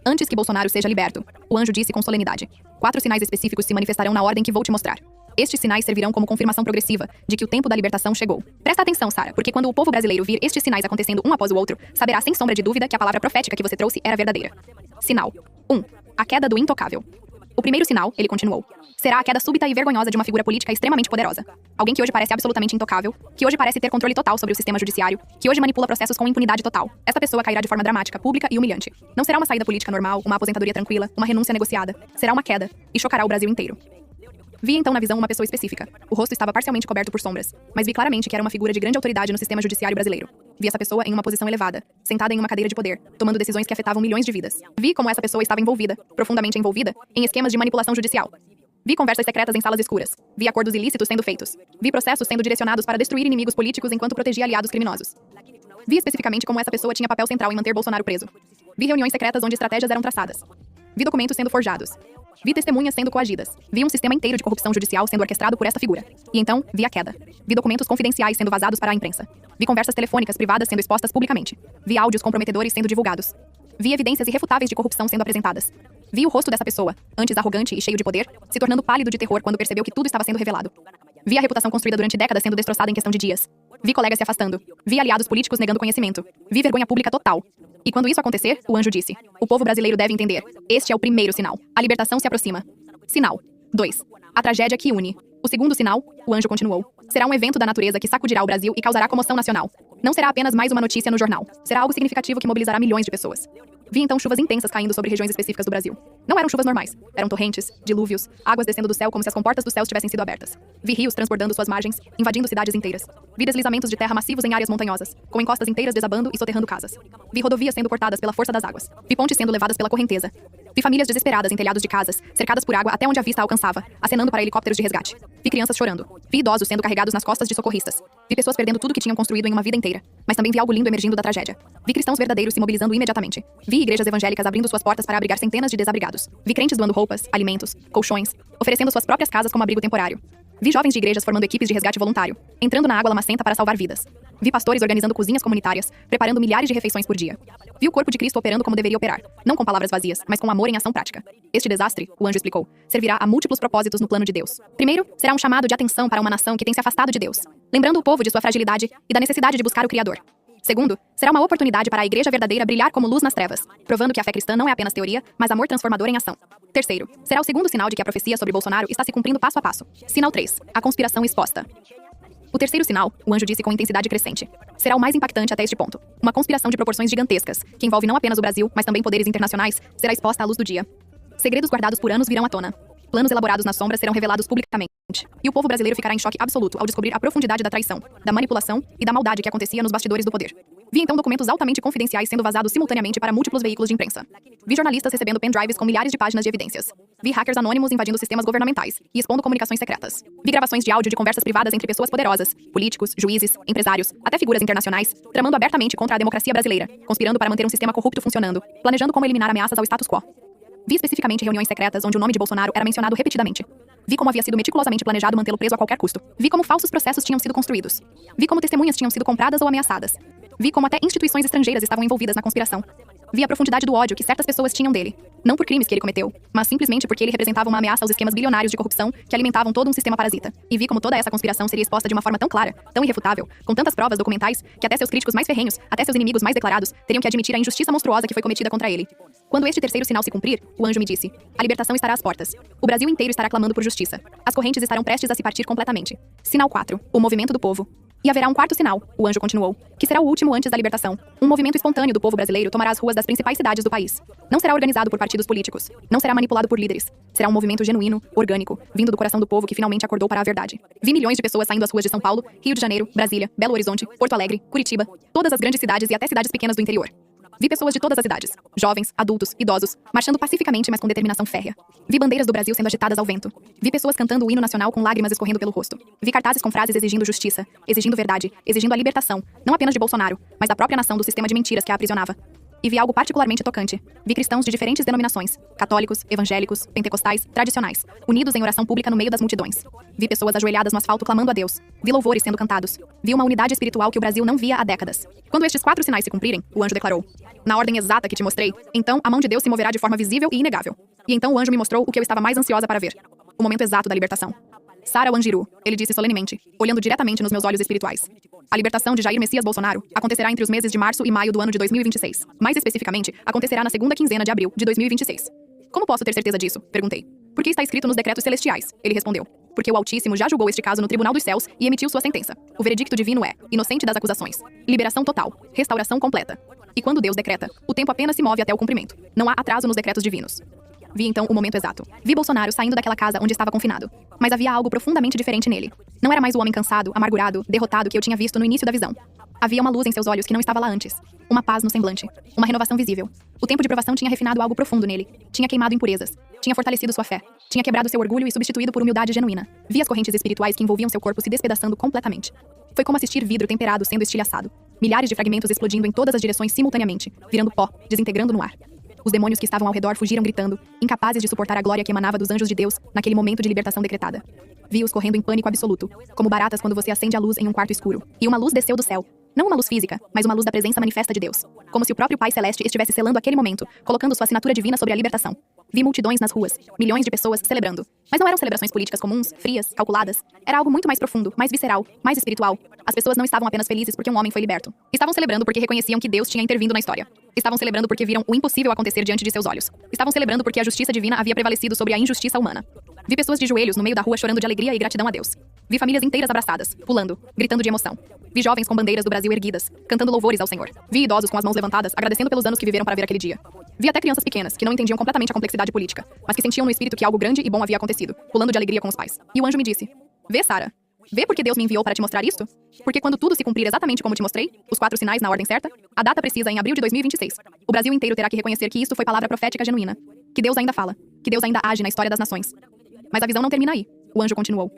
Antes que Bolsonaro seja liberto, o anjo disse com solenidade: 4 sinais específicos se manifestarão na ordem que vou te mostrar. Estes sinais servirão como confirmação progressiva de que o tempo da libertação chegou. Presta atenção, Sara, porque quando o povo brasileiro vir estes sinais acontecendo um após o outro, saberá sem sombra de dúvida que a palavra profética que você trouxe era verdadeira. Sinal 1. A queda do intocável. O primeiro sinal, ele continuou, será a queda súbita e vergonhosa de uma figura política extremamente poderosa. Alguém que hoje parece absolutamente intocável, que hoje parece ter controle total sobre o sistema judiciário, que hoje manipula processos com impunidade total. Essa pessoa cairá de forma dramática, pública e humilhante. Não será uma saída política normal, uma aposentadoria tranquila, uma renúncia negociada. Será uma queda, e chocará o Brasil inteiro. Vi então na visão uma pessoa específica. O rosto estava parcialmente coberto por sombras, mas vi claramente que era uma figura de grande autoridade no sistema judiciário brasileiro. Vi essa pessoa em uma posição elevada, sentada em uma cadeira de poder, tomando decisões que afetavam milhões de vidas. Vi como essa pessoa estava envolvida, profundamente envolvida, em esquemas de manipulação judicial. Vi conversas secretas em salas escuras. Vi acordos ilícitos sendo feitos. Vi processos sendo direcionados para destruir inimigos políticos enquanto protegia aliados criminosos. Vi especificamente como essa pessoa tinha papel central em manter Bolsonaro preso. Vi reuniões secretas onde estratégias eram traçadas. Vi documentos sendo forjados. Vi testemunhas sendo coagidas. Vi um sistema inteiro de corrupção judicial sendo orquestrado por essa figura. E então, vi a queda. Vi documentos confidenciais sendo vazados para a imprensa. Vi conversas telefônicas privadas sendo expostas publicamente. Vi áudios comprometedores sendo divulgados. Vi evidências irrefutáveis de corrupção sendo apresentadas. Vi o rosto dessa pessoa, antes arrogante e cheio de poder, se tornando pálido de terror quando percebeu que tudo estava sendo revelado. Vi a reputação construída durante décadas sendo destroçada em questão de dias. Vi colegas se afastando. Vi aliados políticos negando conhecimento. Vi vergonha pública total. E quando isso acontecer, o anjo disse: o povo brasileiro deve entender. Este é o primeiro sinal. A libertação se aproxima. Sinal 2. A tragédia que une. O segundo sinal, o anjo continuou, será um evento da natureza que sacudirá o Brasil e causará comoção nacional. Não será apenas mais uma notícia no jornal. Será algo significativo que mobilizará milhões de pessoas. Vi então chuvas intensas caindo sobre regiões específicas do Brasil. Não eram chuvas normais. Eram torrentes, dilúvios, águas descendo do céu como se as comportas dos céus tivessem sido abertas. Vi rios transbordando suas margens, invadindo cidades inteiras. Vi deslizamentos de terra massivos em áreas montanhosas, com encostas inteiras desabando e soterrando casas. Vi rodovias sendo cortadas pela força das águas. Vi pontes sendo levadas pela correnteza. Vi famílias desesperadas em telhados de casas, cercadas por água até onde a vista alcançava, acenando para helicópteros de resgate. Vi crianças chorando. Vi idosos sendo carregados nas costas de socorristas. Vi pessoas perdendo tudo que tinham construído em uma vida inteira. Mas também vi algo lindo emergindo da tragédia. Vi cristãos verdadeiros se mobilizando imediatamente. Vi igrejas evangélicas abrindo suas portas para abrigar centenas de desabrigados. Vi crentes doando roupas, alimentos, colchões, oferecendo suas próprias casas como abrigo temporário. Vi jovens de igrejas formando equipes de resgate voluntário, entrando na água lamacenta para salvar vidas. Vi pastores organizando cozinhas comunitárias, preparando milhares de refeições por dia. Vi o corpo de Cristo operando como deveria operar, não com palavras vazias, mas com amor em ação prática. Este desastre, o anjo explicou, servirá a múltiplos propósitos no plano de Deus. Primeiro, será um chamado de atenção para uma nação que tem se afastado de Deus, lembrando o povo de sua fragilidade e da necessidade de buscar o Criador. Segundo, será uma oportunidade para a igreja verdadeira brilhar como luz nas trevas, provando que a fé cristã não é apenas teoria, mas amor transformador em ação. Terceiro, será o segundo sinal de que a profecia sobre Bolsonaro está se cumprindo passo a passo. Sinal 3. A conspiração exposta. O terceiro sinal, o anjo disse com intensidade crescente, será o mais impactante até este ponto. Uma conspiração de proporções gigantescas, que envolve não apenas o Brasil, mas também poderes internacionais, será exposta à luz do dia. Segredos guardados por anos virão à tona. Planos elaborados nas sombras serão revelados publicamente. E o povo brasileiro ficará em choque absoluto ao descobrir a profundidade da traição, da manipulação e da maldade que acontecia nos bastidores do poder. Vi então documentos altamente confidenciais sendo vazados simultaneamente para múltiplos veículos de imprensa. Vi jornalistas recebendo pendrives com milhares de páginas de evidências. Vi hackers anônimos invadindo sistemas governamentais e expondo comunicações secretas. Vi gravações de áudio de conversas privadas entre pessoas poderosas, políticos, juízes, empresários, até figuras internacionais, tramando abertamente contra a democracia brasileira, conspirando para manter um sistema corrupto funcionando, planejando como eliminar ameaças ao status quo. Vi especificamente reuniões secretas onde o nome de Bolsonaro era mencionado repetidamente. Vi como havia sido meticulosamente planejado mantê-lo preso a qualquer custo. Vi como falsos processos tinham sido construídos. Vi como testemunhas tinham sido compradas ou ameaçadas. Vi como até instituições estrangeiras estavam envolvidas na conspiração. Vi a profundidade do ódio que certas pessoas tinham dele, não por crimes que ele cometeu, mas simplesmente porque ele representava uma ameaça aos esquemas bilionários de corrupção que alimentavam todo um sistema parasita. E vi como toda essa conspiração seria exposta de uma forma tão clara, tão irrefutável, com tantas provas documentais, que até seus críticos mais ferrenhos, até seus inimigos mais declarados, teriam que admitir a injustiça monstruosa que foi cometida contra ele. Quando este terceiro sinal se cumprir, o anjo me disse: a libertação estará às portas. O Brasil inteiro estará clamando por justiça. As correntes estarão prestes a se partir completamente. Sinal 4. O movimento do povo. E haverá um quarto sinal, o anjo continuou, que será o último antes da libertação. Um movimento espontâneo do povo brasileiro tomará as ruas das principais cidades do país. Não será organizado por partidos políticos. Não será manipulado por líderes. Será um movimento genuíno, orgânico, vindo do coração do povo que finalmente acordou para a verdade. Vi milhões de pessoas saindo às ruas de São Paulo, Rio de Janeiro, Brasília, Belo Horizonte, Porto Alegre, Curitiba, todas as grandes cidades e até cidades pequenas do interior. Vi pessoas de todas as idades, jovens, adultos, idosos, marchando pacificamente, mas com determinação férrea. Vi bandeiras do Brasil sendo agitadas ao vento. Vi pessoas cantando o hino nacional com lágrimas escorrendo pelo rosto. Vi cartazes com frases exigindo justiça, exigindo verdade, exigindo a libertação, não apenas de Bolsonaro, mas da própria nação do sistema de mentiras que a aprisionava. E vi algo particularmente tocante. Vi cristãos de diferentes denominações, católicos, evangélicos, pentecostais, tradicionais, unidos em oração pública no meio das multidões. Vi pessoas ajoelhadas no asfalto clamando a Deus. Vi louvores sendo cantados. Vi uma unidade espiritual que o Brasil não via há décadas. Quando estes 4 sinais se cumprirem, o anjo declarou: na ordem exata que te mostrei, então a mão de Deus se moverá de forma visível e inegável. E então o anjo me mostrou o que eu estava mais ansiosa para ver: o momento exato da libertação. Sara Wanjiru, ele disse solenemente, olhando diretamente nos meus olhos espirituais. A libertação de Jair Messias Bolsonaro acontecerá entre os meses de março e maio do ano de 2026. Mais especificamente, acontecerá na segunda quinzena de abril de 2026. Como posso ter certeza disso? Perguntei. Porque está escrito nos decretos celestiais, ele respondeu. Porque o Altíssimo já julgou este caso no Tribunal dos Céus e emitiu sua sentença. O veredicto divino é: inocente das acusações. Liberação total. Restauração completa. E quando Deus decreta, o tempo apenas se move até o cumprimento. Não há atraso nos decretos divinos. Vi então o momento exato. Vi Bolsonaro saindo daquela casa onde estava confinado. Mas havia algo profundamente diferente nele. Não era mais o homem cansado, amargurado, derrotado que eu tinha visto no início da visão. Havia uma luz em seus olhos que não estava lá antes. Uma paz no semblante. Uma renovação visível. O tempo de provação tinha refinado algo profundo nele. Tinha queimado impurezas. Tinha fortalecido sua fé. Tinha quebrado seu orgulho e substituído por humildade genuína. Vi as correntes espirituais que envolviam seu corpo se despedaçando completamente. Foi como assistir vidro temperado sendo estilhaçado. Milhares de fragmentos explodindo em todas as direções simultaneamente, virando pó, desintegrando no ar. Os demônios que estavam ao redor fugiram gritando, incapazes de suportar a glória que emanava dos anjos de Deus naquele momento de libertação decretada. Vi-os correndo em pânico absoluto, como baratas quando você acende a luz em um quarto escuro. E uma luz desceu do céu. Não uma luz física, mas uma luz da presença manifesta de Deus. Como se o próprio Pai Celeste estivesse selando aquele momento, colocando sua assinatura divina sobre a libertação. Vi multidões nas ruas, milhões de pessoas celebrando. Mas não eram celebrações políticas comuns, frias, calculadas. Era algo muito mais profundo, mais visceral, mais espiritual. As pessoas não estavam apenas felizes porque um homem foi liberto. Estavam celebrando porque reconheciam que Deus tinha intervindo na história. Estavam celebrando porque viram o impossível acontecer diante de seus olhos. Estavam celebrando porque a justiça divina havia prevalecido sobre a injustiça humana. Vi pessoas de joelhos no meio da rua chorando de alegria e gratidão a Deus. Vi famílias inteiras abraçadas, pulando, gritando de emoção. Vi jovens com bandeiras do Brasil erguidas, cantando louvores ao Senhor. Vi idosos com as mãos levantadas, agradecendo pelos anos que viveram para ver aquele dia. Vi até crianças pequenas, que não entendiam completamente a complexidade política, mas que sentiam no espírito que algo grande e bom havia acontecido, pulando de alegria com os pais. E o anjo me disse: vê, Sara. Vê porque Deus me enviou para te mostrar isto? Porque quando tudo se cumprir exatamente como te mostrei, os 4 sinais na ordem certa, a data precisa em abril de 2026. O Brasil inteiro terá que reconhecer que isto foi palavra profética genuína. Que Deus ainda fala. Que Deus ainda age na história das nações. Mas a visão não termina aí. O anjo continuou.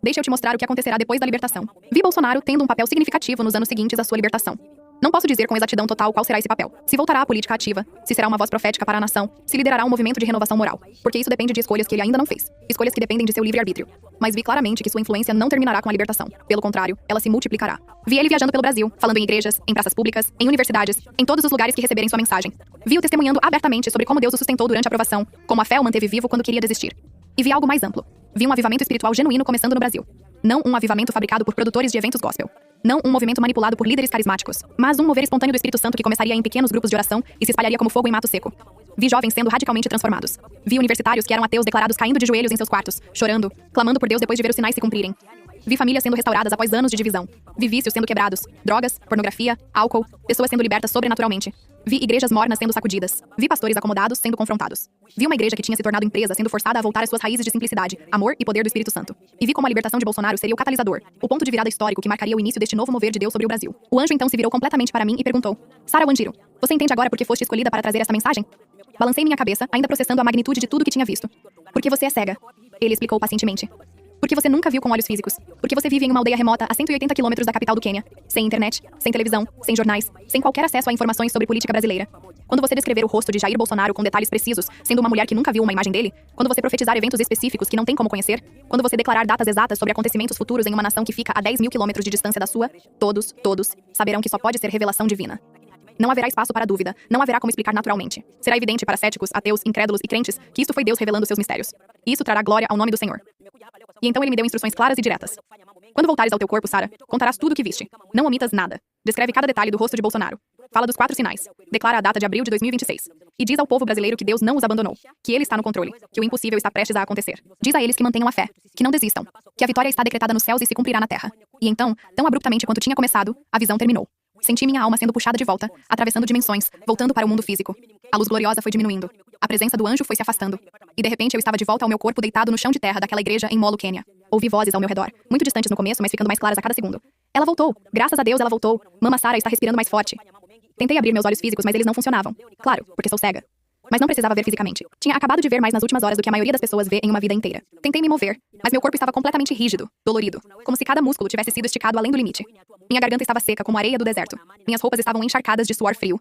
Deixa eu te mostrar o que acontecerá depois da libertação. Vi Bolsonaro tendo um papel significativo nos anos seguintes à sua libertação. Não posso dizer com exatidão total qual será esse papel. Se voltará à política ativa, se será uma voz profética para a nação, se liderará um movimento de renovação moral. Porque isso depende de escolhas que ele ainda não fez. Escolhas que dependem de seu livre-arbítrio. Mas vi claramente que sua influência não terminará com a libertação. Pelo contrário, ela se multiplicará. Vi ele viajando pelo Brasil, falando em igrejas, em praças públicas, em universidades, em todos os lugares que receberem sua mensagem. Vi-o testemunhando abertamente sobre como Deus o sustentou durante a provação, como a fé o manteve vivo quando queria desistir. E vi algo mais amplo. Vi um avivamento espiritual genuíno começando no Brasil. Não um avivamento fabricado por produtores de eventos gospel. Não um movimento manipulado por líderes carismáticos, mas um mover espontâneo do Espírito Santo que começaria em pequenos grupos de oração e se espalharia como fogo em mato seco. Vi jovens sendo radicalmente transformados. Vi universitários que eram ateus declarados caindo de joelhos em seus quartos, chorando, clamando por Deus depois de ver os sinais se cumprirem. Vi famílias sendo restauradas após anos de divisão. Vi vícios sendo quebrados, drogas, pornografia, álcool, pessoas sendo libertas sobrenaturalmente. Vi igrejas mornas sendo sacudidas. Vi pastores acomodados sendo confrontados. Vi uma igreja que tinha se tornado empresa sendo forçada a voltar às suas raízes de simplicidade, amor e poder do Espírito Santo. E vi como a libertação de Bolsonaro seria o catalisador, o ponto de virada histórico que marcaria o início deste novo mover de Deus sobre o Brasil. O anjo então se virou completamente para mim e perguntou: Sara Wanjiru, você entende agora por que foste escolhida para trazer essa mensagem? Balancei minha cabeça, ainda processando a magnitude de tudo que tinha visto. Porque você é cega. Ele explicou pacientemente. Porque você nunca viu com olhos físicos. Porque você vive em uma aldeia remota a 180 quilômetros da capital do Quênia. Sem internet, sem televisão, sem jornais, sem qualquer acesso a informações sobre política brasileira. Quando você descrever o rosto de Jair Bolsonaro com detalhes precisos, sendo uma mulher que nunca viu uma imagem dele, quando você profetizar eventos específicos que não tem como conhecer, quando você declarar datas exatas sobre acontecimentos futuros em uma nação que fica a 10 mil quilômetros de distância da sua, todos saberão que só pode ser revelação divina. Não haverá espaço para dúvida, não haverá como explicar naturalmente. Será evidente para céticos, ateus, incrédulos e crentes que isto foi Deus revelando seus mistérios. E isso trará glória ao nome do Senhor. E então ele me deu instruções claras e diretas. Quando voltares ao teu corpo, Sara, contarás tudo o que viste. Não omitas nada. Descreve cada detalhe do rosto de Bolsonaro. Fala dos 4 sinais. Declara a data de abril de 2026. E diz ao povo brasileiro que Deus não os abandonou. Que ele está no controle. Que o impossível está prestes a acontecer. Diz a eles que mantenham a fé. Que não desistam. Que a vitória está decretada nos céus e se cumprirá na terra. E então, tão abruptamente quanto tinha começado, a visão terminou. Senti minha alma sendo puxada de volta, atravessando dimensões, voltando para o mundo físico. A luz gloriosa foi diminuindo. A presença do anjo foi se afastando. E de repente eu estava de volta ao meu corpo deitado no chão de terra daquela igreja em Molo, Quênia. Ouvi vozes ao meu redor, muito distantes no começo, mas ficando mais claras a cada segundo. Ela voltou. Graças a Deus ela voltou. Mama Sara está respirando mais forte. Tentei abrir meus olhos físicos, mas eles não funcionavam. Claro, porque sou cega. Mas não precisava ver fisicamente. Tinha acabado de ver mais nas últimas horas do que a maioria das pessoas vê em uma vida inteira. Tentei me mover, mas meu corpo estava completamente rígido, dolorido, como se cada músculo tivesse sido esticado além do limite. Minha garganta estava seca como a areia do deserto. Minhas roupas estavam encharcadas de suor frio.